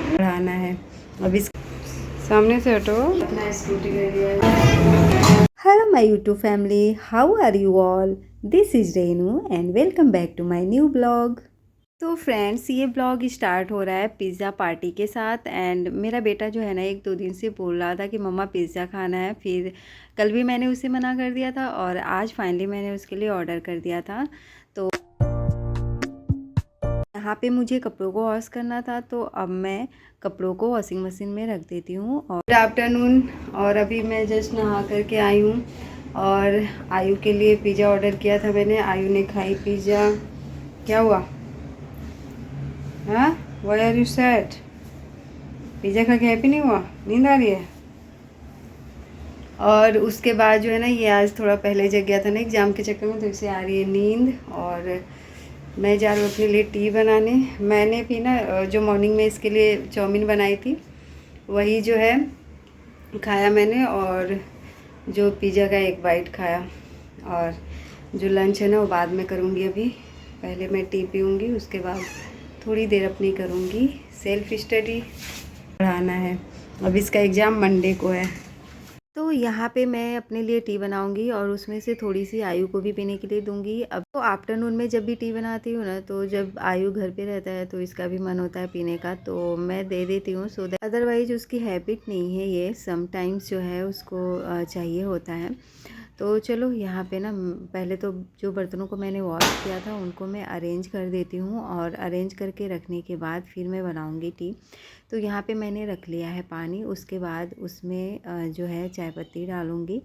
बढ़ाना है। अब इस सामने से हटो। अपना स्कूटी ले लिया। Hello my YouTube family, how are you all? This is Renu and welcome back to my new blog. तो फ्रेंड्स, ये ब्लॉग स्टार्ट हो रहा है पिज़्ज़ा पार्टी के साथ। एंड मेरा बेटा जो है ना, 1-2 दिन से बोल रहा था कि मम्मा पिज़्ज़ा खाना है। फिर कल भी मैंने उसे मना कर दिया था और आज फाइनली मैंने उसके लिए ऑर्डर कर दिया था। तो यहाँ पे मुझे कपड़ों को वॉश करना था, तो अब मैं कपड़ों को वॉशिंग मशीन में रख देती हूँ। और गुड आफ्टरनून। और अभी मैं जस्ट नहा करके आई हूँ और आयु के लिए पिज़्ज़ा ऑर्डर किया था मैंने। आयु ने खाई पिज़्ज़ा। क्या हुआ? हाँ, why are you sad? Pizza खा के हैप्पी नहीं हुआ? नींद आ रही है? और उसके बाद जो है ना, ये आज थोड़ा पहले जग गया था ना एग्ज़ाम के चक्कर में, तो इसे आ रही है नींद। और मैं जा रही हूँ अपने लिए टी बनाने। मैंने भी ना जो मॉर्निंग में इसके लिए चाउमीन बनाई थी, वही जो है खाया मैंने। और जो पिज़्ज़ा का एक बाइट खाया। और जो लंच है ना, वो बाद में करूँगी। अभी पहले मैं टी पीऊँगी, उसके बाद थोड़ी देर अपनी करूँगी सेल्फ स्टडी। पढ़ाना है। अब इसका एग्ज़ाम मंडे को है। तो यहाँ पे मैं अपने लिए टी बनाऊंगी और उसमें से थोड़ी सी आयु को भी पीने के लिए दूंगी। अब तो आफ्टरनून में जब भी टी बनाती हूँ ना, तो जब आयु घर पे रहता है तो इसका भी मन होता है पीने का, तो मैं दे देती हूँ। सो दैट अदरवाइज उसकी हैबिट नहीं है ये, समटाइम्स जो है उसको चाहिए होता है। तो चलो यहाँ पे ना, पहले तो जो बर्तनों को मैंने वॉश किया था उनको मैं अरेंज कर देती हूँ। और अरेंज करके रखने के बाद फिर मैं बनाऊँगी टी। तो यहाँ पे मैंने रख लिया है पानी। उसके बाद उसमें जो है चाय पत्ती डालूँगी।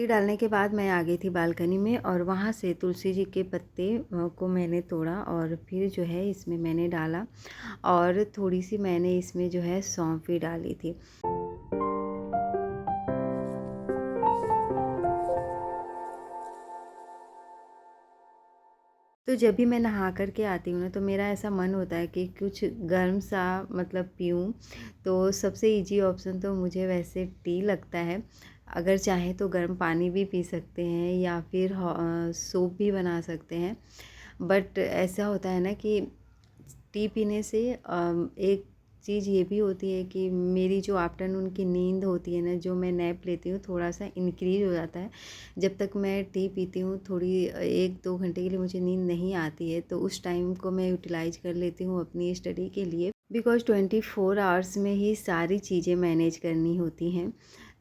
डालने के बाद मैं आ गई थी बालकनी में और वहाँ से तुलसी जी के पत्ते को मैंने तोड़ा और फिर जो है इसमें मैंने डाला। और थोड़ी सी मैंने इसमें जो है सौंफ भी डाली थी। तो जब भी मैं नहा कर के आती हूँ ना, तो मेरा ऐसा मन होता है कि कुछ गर्म सा मतलब पीऊँ। तो सबसे इजी ऑप्शन तो मुझे वैसे टी लगता है। अगर चाहे तो गर्म पानी भी पी सकते हैं या फिर सूप भी बना सकते हैं। बट ऐसा होता है ना कि टी पीने से एक चीज़ ये भी होती है कि मेरी जो आफ्टरनून की नींद होती है ना, जो मैं नैप लेती हूँ, थोड़ा सा इंक्रीज हो जाता है। जब तक मैं टी पीती हूँ, थोड़ी 1-2 घंटे के लिए मुझे नींद नहीं आती है, तो उस टाइम को मैं यूटिलाइज कर लेती हूँ अपनी स्टडी के लिए। बिकॉज 24 आवर्स में ही सारी चीज़ें मैनेज करनी होती हैं,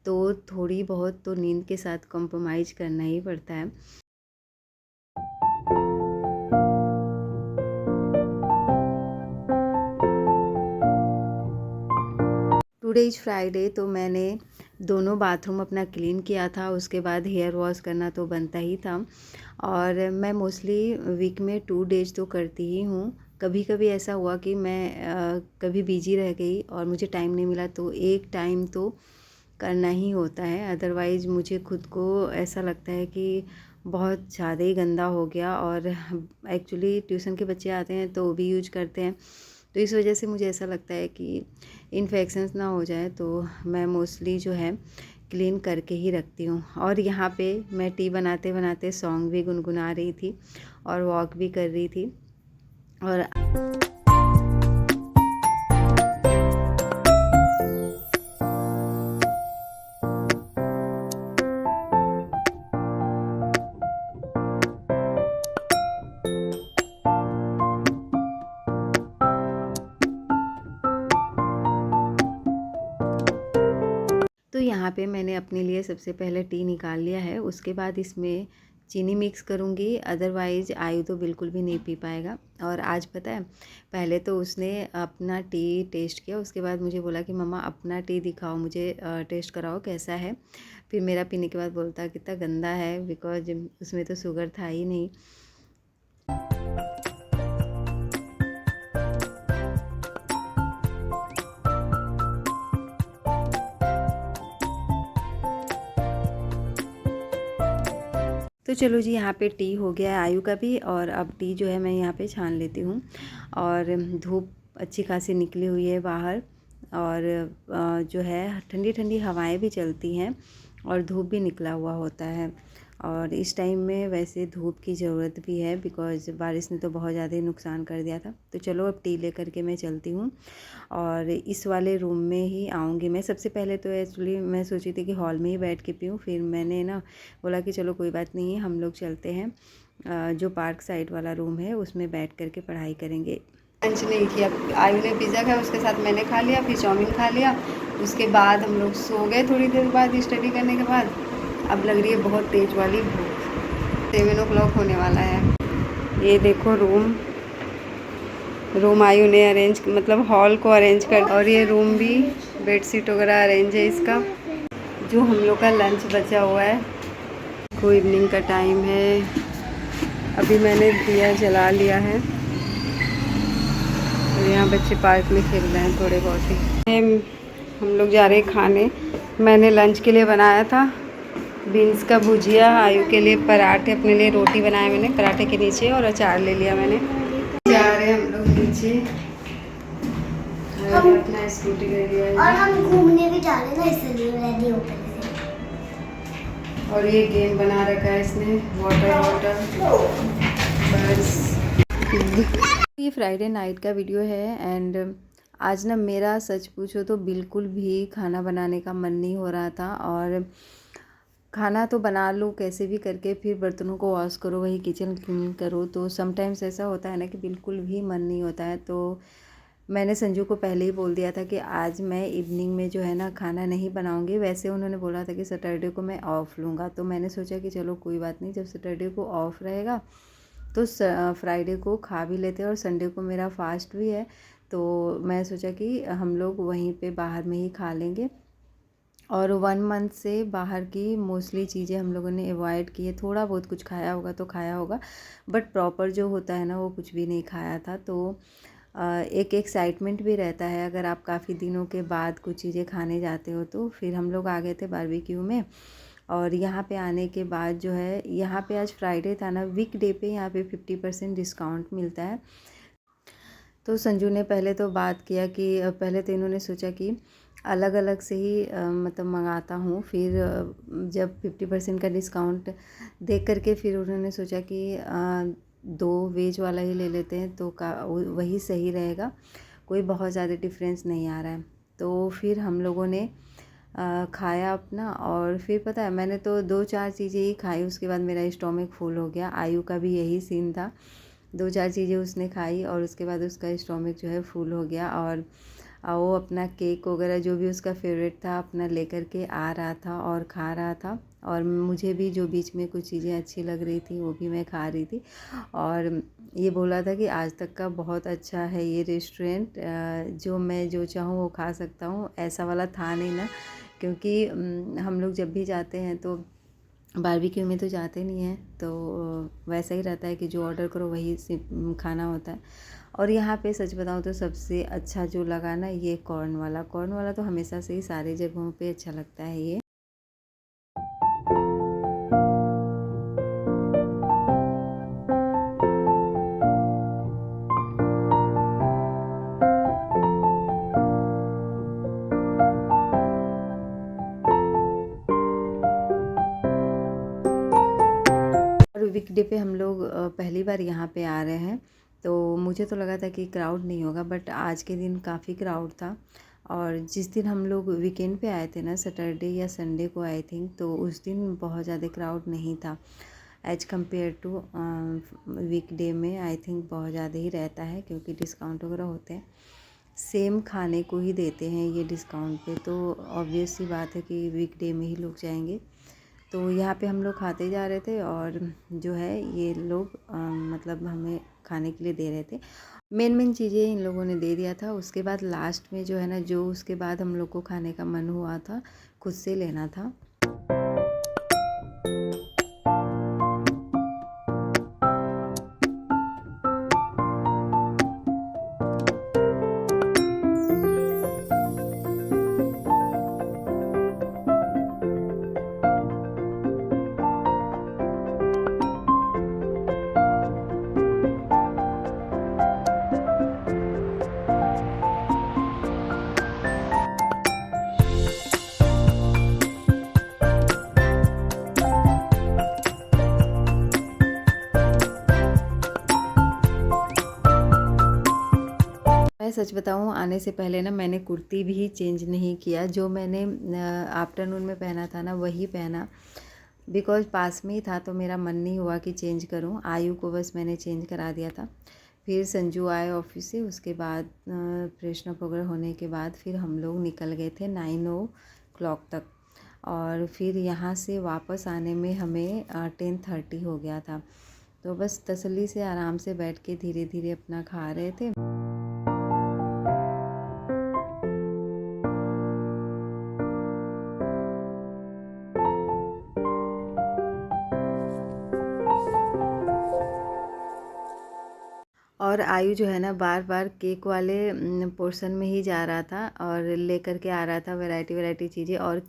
तो थोड़ी बहुत तो नींद के साथ कॉम्प्रोमाइज़ करना ही पड़ता है। टुडे इज़ फ्राइडे, तो मैंने दोनों बाथरूम अपना क्लीन किया था। उसके बाद हेयर वॉश करना तो बनता ही था। और मैं मोस्टली वीक में 2 डेज तो करती ही हूँ। कभी कभी ऐसा हुआ कि मैं कभी बिजी रह गई और मुझे टाइम नहीं मिला, तो एक टाइम तो करना ही होता है। अदरवाइज़ मुझे खुद को ऐसा लगता है कि बहुत ज़्यादा ही गंदा हो गया। और एक्चुअली ट्यूशन के बच्चे आते हैं तो वो भी यूज करते हैं, तो इस वजह से मुझे ऐसा लगता है कि इन्फेक्शंस ना हो जाए, तो मैं मोस्टली जो है क्लीन करके ही रखती हूँ। और यहाँ पे मैं टी बनाते बनाते सॉन्ग भी गुनगुना रही थी और वॉक भी कर रही थी। और तो यहाँ पे मैंने अपने लिए सबसे पहले टी निकाल लिया है। उसके बाद इसमें चीनी मिक्स करूँगी, अदरवाइज़ आयु तो बिल्कुल भी नहीं पी पाएगा। और आज पता है, पहले तो उसने अपना टी टेस्ट किया, उसके बाद मुझे बोला कि मम्मा अपना टी दिखाओ, मुझे टेस्ट कराओ कैसा है। फिर मेरा पीने के बाद बोलता कितना गंदा है, बिकॉज उसमें तो शुगर था ही नहीं। तो तो चलो जी, यहाँ पे टी हो गया है आयु का भी, और अब टी जो है मैं यहाँ पे छान लेती हूँ। और धूप अच्छी खासी निकली हुई है बाहर, और जो है ठंडी ठंडी हवाएं भी चलती हैं और धूप भी निकला हुआ होता है। और इस टाइम में वैसे धूप की ज़रूरत भी है, बिकॉज़ बारिश ने तो बहुत ज़्यादा ही नुकसान कर दिया था। तो चलो अब टी लेकर के मैं चलती हूँ और इस वाले रूम में ही आऊँगी मैं। सबसे पहले तो एक्चुअली मैं सोची थी कि हॉल में ही बैठ के पीऊँ, फिर मैंने ना बोला कि चलो कोई बात नहीं है, हम लोग चलते हैं जो पार्क साइड वाला रूम है उसमें बैठ कर के पढ़ाई करेंगे। लंच नहीं किया, आयु ने पिज़्ज़ा खाया, उसके साथ मैंने खा लिया, फिर चाउमीन खा लिया। उसके बाद हम लोग सो गए थोड़ी देर बाद स्टडी करने के बाद। अब लग रही है बहुत तेज़ वाली भूख। 7 o'clock होने वाला है। ये देखो रूम आयु ने अरेंज, मतलब हॉल को अरेंज कर, और ये रूम भी बेडशीट वगैरह अरेंज है इसका। जो हम लोग का लंच बचा हुआ है। को इवनिंग का टाइम है, अभी मैंने दिया जला लिया है और यहाँ बच्चे पार्क में खेल रहे हैं थोड़े बहुत ही। हम लोग जा रहे हैं खाने। मैंने लंच के लिए बनाया था बीन्स का भुजिया, आयु के लिए पराठे, अपने लिए रोटी बनाया मैंने पराठे के नीचे, और अचार ले लिया मैंने। जा रहे हैं हम लोग नीचे, अपना स्कूटी ले लिया है और हम घूमने भी जा रहे हैं ना, इसलिए रेडी हो गए। और ये गेम बना रखा है इसने, वाटर बस। ये फ्राइडे नाइट का वीडियो है एंड आज ना मेरा सच पूछो तो बिल्कुल भी खाना बनाने का मन नहीं हो रहा था। और खाना तो बना लो कैसे भी करके, फिर बर्तनों को वॉश करो, वही किचन क्लीन करो, तो समटाइम्स ऐसा होता है ना कि बिल्कुल भी मन नहीं होता है। तो मैंने संजू को पहले ही बोल दिया था कि आज मैं इवनिंग में जो है ना खाना नहीं बनाऊंगी। वैसे उन्होंने बोला था कि सैटरडे को मैं ऑफ़ लूँगा, तो मैंने सोचा कि चलो कोई बात नहीं, जब सैटरडे को ऑफ़ रहेगा तो फ्राइडे को खा भी लेते हैं, और संडे को मेरा फास्ट भी है। तो मैं सोचा कि हम लोग वहीं पे बाहर में ही खा लेंगे। और 1 मंथ से बाहर की मोस्टली चीज़ें हम लोगों ने अवॉइड की है। थोड़ा बहुत कुछ खाया होगा तो खाया होगा, बट प्रॉपर जो होता है ना वो कुछ भी नहीं खाया था। तो एक एक्साइटमेंट भी रहता है अगर आप काफ़ी दिनों के बाद कुछ चीज़ें खाने जाते हो। तो फिर हम लोग आ गए थे बारबेक्यू में, और यहाँ पे आने के बाद जो है, यहाँ पे आज फ्राइडे था ना, वीकडे पे यहाँ पे 50% डिस्काउंट मिलता है। तो संजू ने पहले तो बात किया कि पहले तो इन्होंने सोचा कि अलग अलग से ही मतलब मंगाता हूँ, फिर जब 50% का डिस्काउंट देख करके फिर उन्होंने सोचा कि 2 वेज वाला ही ले लेते हैं, तो वही सही रहेगा, कोई बहुत ज़्यादा डिफरेंस नहीं आ रहा है। तो फिर हम लोगों ने खाया अपना, और फिर पता है मैंने तो 2-4 चीज़ें ही खाई, उसके बाद मेरा स्टोमक फुल हो गया। आयु का भी यही सीन था, 2-4 चीज़ें उसने खाई और उसके बाद उसका स्टोमक जो है फुल हो गया। और वो अपना केक वगैरह जो भी उसका फेवरेट था अपना लेकर के आ रहा था और खा रहा था, और मुझे भी जो बीच में कुछ चीज़ें अच्छी लग रही थी वो भी मैं खा रही थी। और ये बोला था कि आज तक का बहुत अच्छा है ये रेस्टोरेंट, जो मैं जो चाहूँ वो खा सकता हूँ। ऐसा वाला था नहीं ना, क्योंकि हम लोग जब भी जाते हैं तो बारबेक्यू में तो जाते नहीं हैं, तो वैसा ही रहता है कि जो ऑर्डर करो वही खाना होता है। और यहाँ पे सच बताऊँ तो सबसे अच्छा जो लगा ना, ये कॉर्न वाला तो हमेशा से ही सारी जगहों पे अच्छा लगता है ये। और वीकडे पे हम लोग पहली बार यहाँ पे आ रहे हैं, तो मुझे तो लगा था कि क्राउड नहीं होगा, बट आज के दिन काफ़ी क्राउड था। और जिस दिन हम लोग वीकेंड पे आए थे ना, सैटरडे या संडे को आई थिंक, तो उस दिन बहुत ज़्यादा क्राउड नहीं था एज कम्पेयर टू वीकडे में। आई थिंक बहुत ज़्यादा ही रहता है, क्योंकि डिस्काउंट वगैरह होते हैं, सेम खाने को ही देते हैं ये डिस्काउंट पे, तो ऑब्वियस सी बात है कि वीकडे में ही लोग जाएंगे। तो यहाँ पे हम लोग खाते जा रहे थे, और जो है ये लोग मतलब हमें खाने के लिए दे रहे थे। मेन चीज़ें इन लोगों ने दे दिया था। उसके बाद लास्ट में जो है ना, जो उसके बाद हम लोग को खाने का मन हुआ था, खुद से लेना था। सच बताऊं, आने से पहले ना मैंने कुर्ती भी चेंज नहीं किया, जो मैंने आफ्टरनून में पहना था ना वही पहना, बिकॉज़ पास में ही था तो मेरा मन नहीं हुआ कि चेंज करूं। आयु को बस मैंने चेंज करा दिया था। फिर संजू आए ऑफिस से, उसके बाद फ्रेशन अप वगैरह होने के बाद फिर हम लोग निकल गए थे 9 तक, और फिर यहाँ से वापस आने में हमें 10:30 हो गया था। तो बस तसल्ली से आराम से बैठ के धीरे धीरे अपना खा रहे थे। और आयु जो है ना बार बार केक वाले पोर्शन में ही जा रहा था और लेकर के आ रहा था वैरायटी वैरायटी चीज़ें। और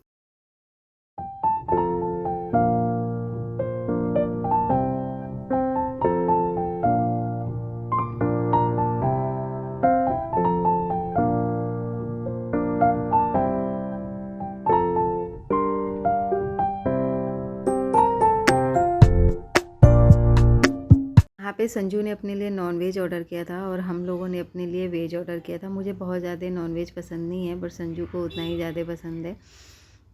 यहाँ पे संजू ने अपने लिए नॉनवेज ऑर्डर किया था और हम लोगों ने अपने लिए वेज ऑर्डर किया था। मुझे बहुत ज़्यादा नॉनवेज पसंद नहीं है, बट संजू को उतना ही ज़्यादा पसंद है।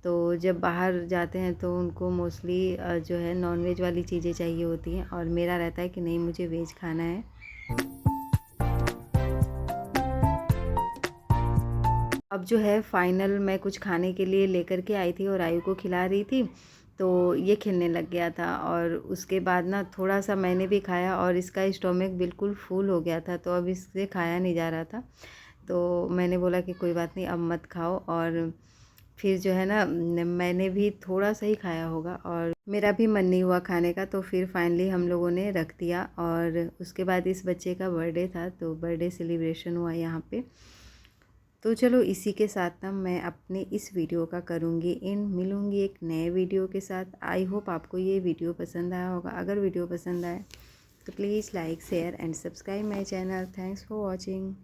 तो जब बाहर जाते हैं तो उनको मोस्टली जो है नॉनवेज वाली चीज़ें चाहिए होती हैं, और मेरा रहता है कि नहीं, मुझे वेज खाना है। अब जो है फाइनल मैं कुछ खाने के लिए लेकर के आई थी और आयु को खिला रही थी, तो ये खेलने लग गया था। और उसके बाद ना थोड़ा सा मैंने भी खाया और इसका स्टोमक बिल्कुल फुल हो गया था, तो अब इससे खाया नहीं जा रहा था। तो मैंने बोला कि कोई बात नहीं, अब मत खाओ। और फिर जो है ना मैंने भी थोड़ा सा ही खाया होगा और मेरा भी मन नहीं हुआ खाने का, तो फिर फाइनली हम लोगों ने रख दिया। और उसके बाद इस बच्चे का बर्थडे था, तो बर्थडे सेलिब्रेशन हुआ यहाँ पे। तो चलो इसी के साथ ना मैं अपने इस वीडियो का करूँगी मिलूँगी एक नए वीडियो के साथ। आई होप आपको ये वीडियो पसंद आया होगा। अगर वीडियो पसंद आए तो please like share and subscribe my channel. Thanks for watching.